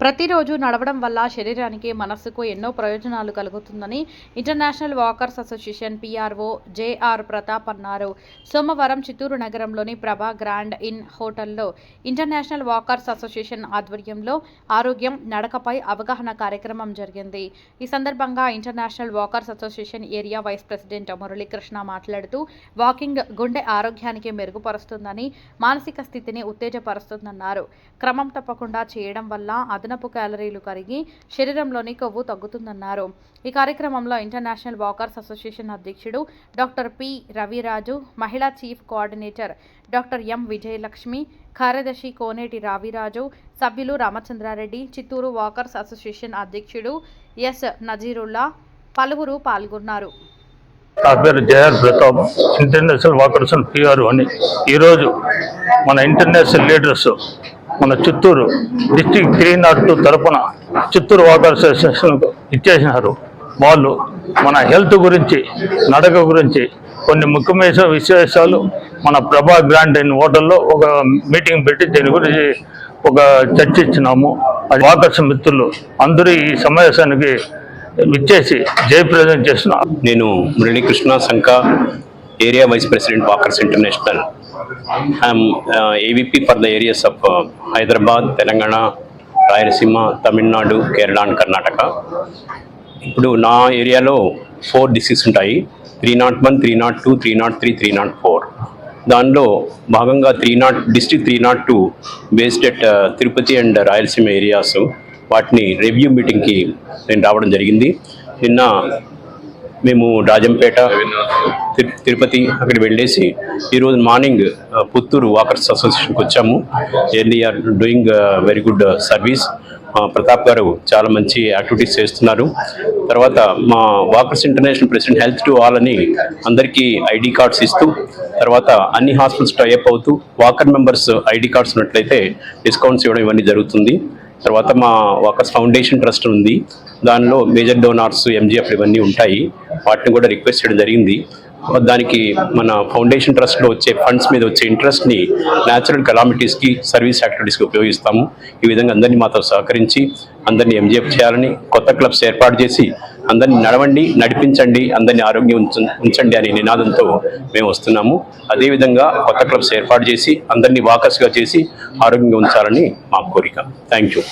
ప్రతిరోజు నడవడం వల్ల శరీరానికి మనస్సుకు ఎన్నో ప్రయోజనాలు కలుగుతుందని international walkers association PRO JR Pratap అన్నారు. సోమవారం చిత్తూరు నగరంలోని ప్రభా గ్రాండ్ ఇన్ హోటల్లో ఇంటర్నేషనల్ వాకర్స్ అసోసియేషన్ ఆధ్వర్యంలో ఆరోగ్యం నడకపై అవగాహన కార్యక్రమం జరిగింది. ఈ సందర్భంగా international walkers association area vice president Muralikrishna మాట్లాడుతూ వాకింగ్ గుండె ఆరోగ్యానికి మెరుగుపరుస్తుందని, మానసిక స్థితిని ఉత్తేజపరుస్తుందన్నారు. క్రమం తప్పకుండా చేయడం వల్ల అదనపు క్యాలరీలు కరిగి శరీరంలోని కొవ్వు తగ్గుతుందన్నారు. ఈ కార్యక్రమంలో ఇంటర్నేషనల్ వాకర్స్ అసోసియేషన్ అధ్యక్షుడు డాక్టర్ పి రవిరాజు, మహిళా chief coordinator doctor M Vijayalakshmi, కార్యదర్శి కోనేటి రావిరాజు, సభ్యులు రామచంద్రారెడ్డి, చిత్తూరు వాకర్స్ అసోసియేషన్ అధ్యక్షుడు ఎస్ నజీరుల్లా పలువురు పాల్గొన్నారు. నా పేరు JR Pratap, international walkers and PRO అని. ఈరోజు మన ఇంటర్నేషనల్ లీడర్స్ మన చిత్తూరు డిస్టిక్ 302 తరపున చిత్తూరు వాకర్స్ అసోసియేషన్కు ఇచ్చేసినారు. వాళ్ళు మన హెల్త్ గురించి, నడక గురించి కొన్ని ముఖ్యమైన విశేషాలు మన ప్రభా గ్రాండ్ ఇన్ హోటల్లో ఒక మీటింగ్ పెట్టి దీని గురించి ఒక చర్చించినాము. అది వాకర్స్ మిత్రులు అందరూ ఈ సమావేశానికి విచ్చేసి జయప్రదం చేస్తున్నారు. నేను Muralikrishna Sanka, area vice president walkers international. I'm AVP for the areas of Hyderabad, Telangana, Rayalaseema, Tamil Nadu, Kerala and Karnataka. ఇప్పుడు నా ఏరియాలో 4 డిస్ట్రిక్ట్స్ ఉంటాయి: 301, 302, 303, 304. దానిలో భాగంగా district 302 based at Tirupati and Rayalaseema areas. వాటిని రివ్యూ మీటింగ్కి నేను రావడం జరిగింది. నిన్న మేము రాజంపేట, తిరుపతి అక్కడికి వెళ్ళేసి ఈరోజు మార్నింగ్ పుత్తూరు వాకర్స్ అసోసియేషన్కి వచ్చాము. Really are doing very good service. Pratap గారు చాలా మంచి యాక్టివిటీస్ చేస్తున్నారు. తర్వాత మా walkers international president health to all అని అందరికీ ఐడి కార్డ్స్ ఇస్తూ, తర్వాత అన్ని హాస్పిటల్స్ టైఅప్ అవుతూ వాకర్ మెంబర్స్ ఐడి కార్డ్స్ ఉన్నట్లయితే డిస్కౌంట్స్ ఇవ్వడం ఇవన్నీ జరుగుతుంది. తర్వాత మా వాకర్స్ ఫౌండేషన్ ట్రస్ట్ ఉంది, దానిలో మేజర్ డోనార్స్, ఎంజిఎఫ్ ఇవన్నీ ఉంటాయి. వాటిని కూడా రిక్వెస్ట్ చేయడం జరిగింది. దానికి మన ఫౌండేషన్ ట్రస్ట్లో వచ్చే ఫండ్స్ మీద వచ్చే ఇంట్రెస్ట్ని న్యాచురల్ కెలామిటీస్కి, సర్వీస్ యాక్టివిటీస్కి ఉపయోగిస్తాము. ఈ విధంగా అందరినీ మాతో సహకరించి అందరినీ ఎంజిఎఫ్ చేయాలని, కొత్త క్లబ్స్ ఏర్పాటు చేసి అందరినీ నడవండి, నడిపించండి, అందరినీ ఆరోగ్యం ఉంచండి అనే నినాదంతో మేము వస్తున్నాము. అదేవిధంగా కొత్త క్లబ్స్ ఏర్పాటు చేసి అందరినీ వాకర్స్గా చేసి ఆరోగ్యంగా ఉంచాలని మా కోరిక. Thank you.